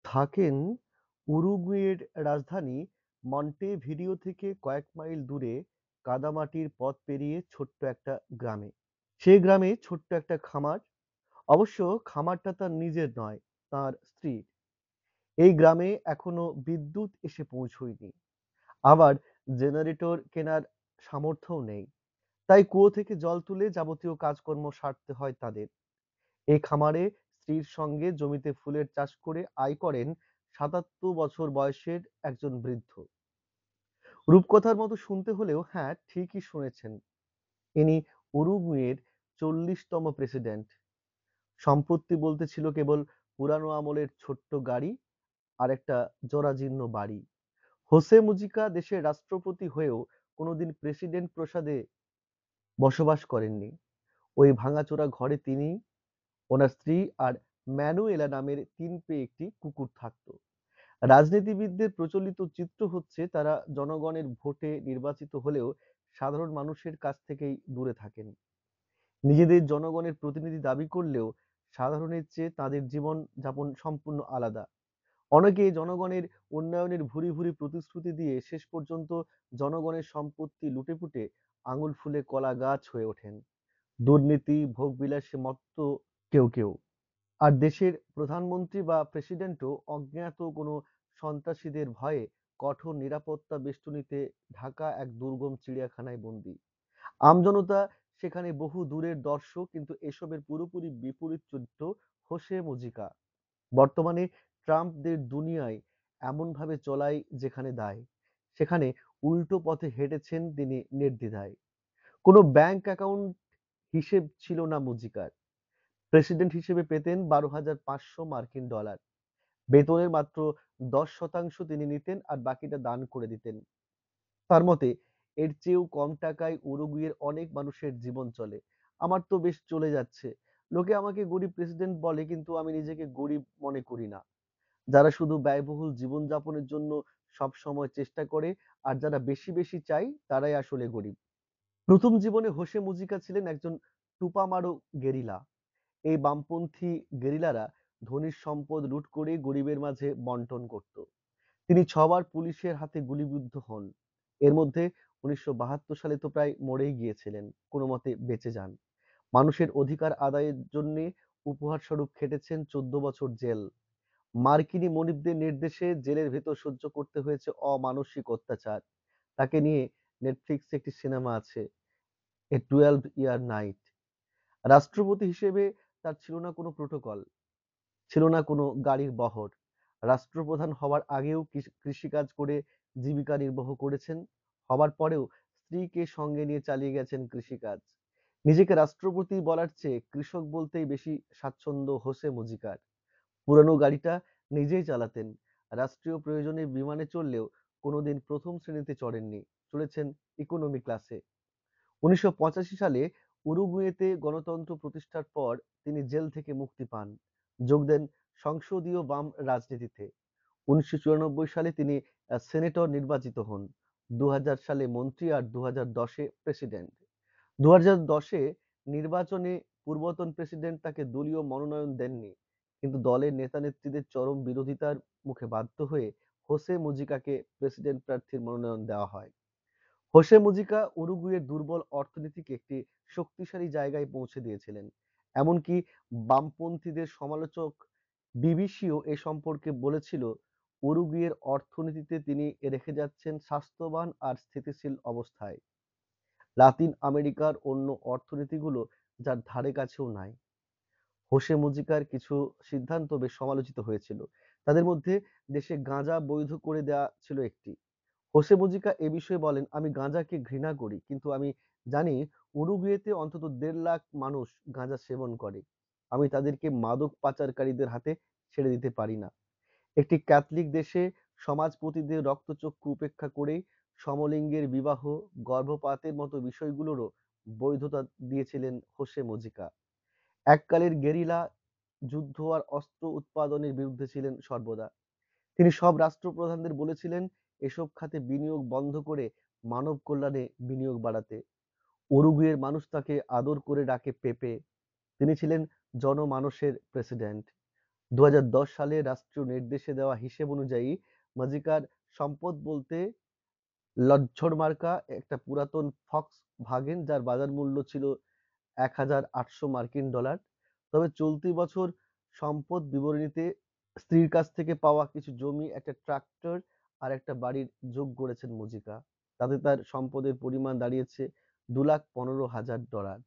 থাকেন উরুগুয়ের রাজধানী মন্টেভিডিও থেকে কয়েক মাইল দূরে কাদামাটির পথ পেরিয়ে ছোট্ট একটা গ্রামে। সেই গ্রামে ছোট্ট একটা খামার। অবশ্য খামারটা তার নিজের নয়, তার স্ত্রীর। এই গ্রামে এখনো বিদ্যুৎ এসে পৌঁছয়নি, আবার জেনারেটর কেনার সামর্থ্যও নেই। তাই কুয়ো থেকে জল তুলে যাবতীয় কাজকর্ম সারতে হয় তাদের। এই খামারে স্ত্রীর সঙ্গে জমিতে ফুলের চাষ করে আয় করেন ৭৭ বছর বয়সের একজন বৃদ্ধ। রূপকথার মতো শুনতে হলেও হ্যাঁ, ঠিকই শুনেছেন। ইনি উরুগুয়ের ৪০তম প্রেসিডেন্ট। সম্পত্তি বলতে ছিল কেবল পুরানো আমলের ছোট্ট গাড়ি আর একটা জরাজীর্ণ বাড়ি। হোসে মুজিকা দেশের রাষ্ট্রপতি হয়েও কোনোদিন প্রেসিডেন্ট প্রাসাদে বসবাস করেননি। ওই ভাঙাচোরা ঘরে তিনি, ওনার স্ত্রী আর ম্যানুয়েলা নামের ৩ পেয়ে একটি কুকুর থাকত। রাজনীতিবিদদের প্রচলিত চিত্র হচ্ছে তারা জনগণের ভোটে নির্বাচিত হলেও সাধারণ মানুষের কাছ থেকেই দূরে থাকেন। নিজেদের জনগণের প্রতিনিধি দাবি করলেও সাধারণের চেয়ে তাদের জীবন যাপন সম্পূর্ণ আলাদা। অনেকে জনগণের উন্নয়নের ভুরি ভুরি প্রতিশ্রুতি দিয়ে শেষ পর্যন্ত জনগণের সম্পত্তি লুটেপুটে আঙুল ফুলে কলা গাছ হয়ে ওঠেন। দুর্নীতি, ভোগবিলাসে মত্ত কেউ কেউ। আর দেশের প্রধানমন্ত্রী বা প্রেসিডেন্টও অজ্ঞাত কোনো সন্ত্রাসীদের ভয়ে কঠোর নিরাপত্তা বেষ্টনীতে ঢাকা এক দুর্গম চিড়িয়াখানায় বন্দী। আমজনতা সেখানে বহু দূরের দর্শক, কিন্তু এসবের পুরোপুরি বিপরীত চরিত্র হোসে মুজিকা। বর্তমানে ট্রাম্পদের দুনিয়ায় এমনভাবে চলায় যেখানে দায়, সেখানে উল্টো পথে হেঁটেছেন তিনি নির্দ্বিধায়। কোনো ব্যাংক অ্যাকাউন্ট হিসেব ছিল না মুজিকার। প্রেসিডেন্ট হিসেবে পেতেন ১২,৫০০ মার্কিন ডলার। বেতনের মাত্র ১০% তিনি নিতেন আর বাকিটা দান করে দিতেন। তার মতে এর চেয়েও কম টাকায় উরুগুয়ের অনেক মানুষের জীবন চলে। আমার তো বেশ চলে যাচ্ছে। লোকে আমাকে গরিব প্রেসিডেন্ট বলে, কিন্তু আমি নিজেকে গরিব মনে করি না। যারা শুধু ব্যয়বহুল জীবনযাপনের জন্য সবসময় চেষ্টা করে আর যারা বেশি বেশি চায় তারাই আসলে গরিব। প্রথম জীবনে হোসে মুজিকা ছিলেন একজন টুপামারো গেরিলা। এই বামপন্থী গেরিলারা ধনীর সম্পদ লুট করে গরিবের মাঝে বন্টন করত। তিনি ৬ বার পুলিশের হাতে গুলিবিদ্ধ হন। এর মধ্যে ১৯৭২ সালে তো প্রায় মরেই গিয়েছিলেন, কোনোমতে বেঁচে যান। মানুষের অধিকার আদায়ের জন্যে উপহারস্বরূপ খেটেছেন ১৪ বছর জেল। মার্কিনী মনিবদের নির্দেশে জেলের ভেতর সহ্য করতে হয়েছে অমানসিক অত্যাচার। তাকে নিয়ে নেটফ্লিক্সে একটি সিনেমা আছে, এ 12 ইয়ার নাইট। রাষ্ট্রপতি হিসেবে তার ছিল না কোনো প্রোটোকল, ছিল না কোনো গাড়ির বহর। রাষ্ট্রপ্রধান হওয়ার আগেও কৃষিকাজ করে জীবিকা নির্বাহ করেছেন। হবার পরেও স্ত্রীকে সঙ্গে নিয়ে চালিয়ে গেছেন কৃষিকাজ। নিজেকে রাষ্ট্রপতি বলার চেয়ে কৃষক বলতেই বেশি স্বাচ্ছন্দ্য হোসে মুজিকার। পুরানো গাড়িটা নিজেই চালাতেন। রাষ্ট্রীয় প্রয়োজনে বিমানে চড়লেও কোনোদিন প্রথম শ্রেণীতে চড়েননি, চড়েছেন ইকোনমি ক্লাসে। ১৯৮৫ সালে উরুগুয়েতে গণতন্ত্র প্রতিষ্ঠার পর তিনি জেল থেকে মুক্তি পান। যোগ দেন সংসদীয় বাম রাজনীতিতে। ১৯৯৪ সালে তিনি সেনেটর নির্বাচিত হন। ২০০০ সালে মন্ত্রী আর ২০১০-এ প্রেসিডেন্ট। ২০১০-এ নির্বাচনে পূর্বতন প্রেসিডেন্ট তাকে দলীয় মনোনয়ন দেননি। কিন্তু দলের নেতা-নেত্রীদের চরম বিরোধিতার মুখে বাধ্য হয়ে হোসে মুজিকাকে প্রেসিডেন্ট প্রার্থীর মনোনয়ন দেওয়া হয়। হোসে মুজিকা উরুগুয়ের দুর্বল অর্থনীতিকে একটি শক্তিশালী জায়গায় পৌঁছে দিয়েছিলেন। এমনকি বামপন্থীদের সমালোচক বিবিসিও এ সম্পর্কে বলেছিল, উরুগুয়ের অর্থনীতিতে তিনি রেখে যাচ্ছেন স্বাস্থ্যবান আর স্থিতিশীল অবস্থায়। লাতিন আমেরিকার অন্য অর্থনীতিগুলো যার ধারে কাছেও নাই। হোসে মুজিকার কিছু সিদ্ধান্ত বেশ সমালোচিত হয়েছিল। তাদের মধ্যে দেশে গাঁজা বৈধ করে দেওয়া ছিল একটি। হোসে মুজিকা এ বিষয়ে বলেন, আমি গাঁজাকে ঘৃণা করি, কিন্তু আমি জানি উরুগুয়েতে অন্তত ১.৫ লাখ মানুষ গাঁজা সেবন করে। আমি তাদেরকে মাদক পাচারকারীদের হাতে ছেড়ে দিতে পারি না। একটি ক্যাথলিক দেশে সমাজপতিদের রক্তচক্ষু উপেক্ষা করে সমলিঙ্গের বিবাহ, গর্ভপাতের মতো বিষয়গুলোরও বৈধতা দিয়েছিলেন হোসে মুজিকা। এককালের গেরিলা যুদ্ধ আর অস্ত্র উৎপাদনের বিরুদ্ধে ছিলেন সর্বদা। তিনি সব রাষ্ট্রপ্রধানদের বলেছিলেন এসব খাতে বিনিয়োগ বন্ধ করে মানব কল্যাণে বিনিয়োগ বাড়াতে। উরুগুয়ের মানুষ তাকে আদর করে ডাকে পেপে। তিনি ছিলেন জনমানসের প্রেসিডেন্ট। 2010 সালে রাষ্ট্রীয় নির্দেশে দেওয়া হিসেব অনুযায়ী মজিকার সম্পদ বলতে লঞ্চড়মার্কা একটা পুরাতন ফক্সভাগেন যার বাজার মূল্য ছিল $1,800। তবে চলতি বছর সম্পদ বিবরণীতে স্ত্রীর কাছ থেকে পাওয়া কিছু জমি, একটা ট্রাক্টর আর একটা বাড়ির যোগ করেছেন মজিকা। তাতে তার সম্পদের পরিমাণ দাঁড়িয়েছে $2,15,000।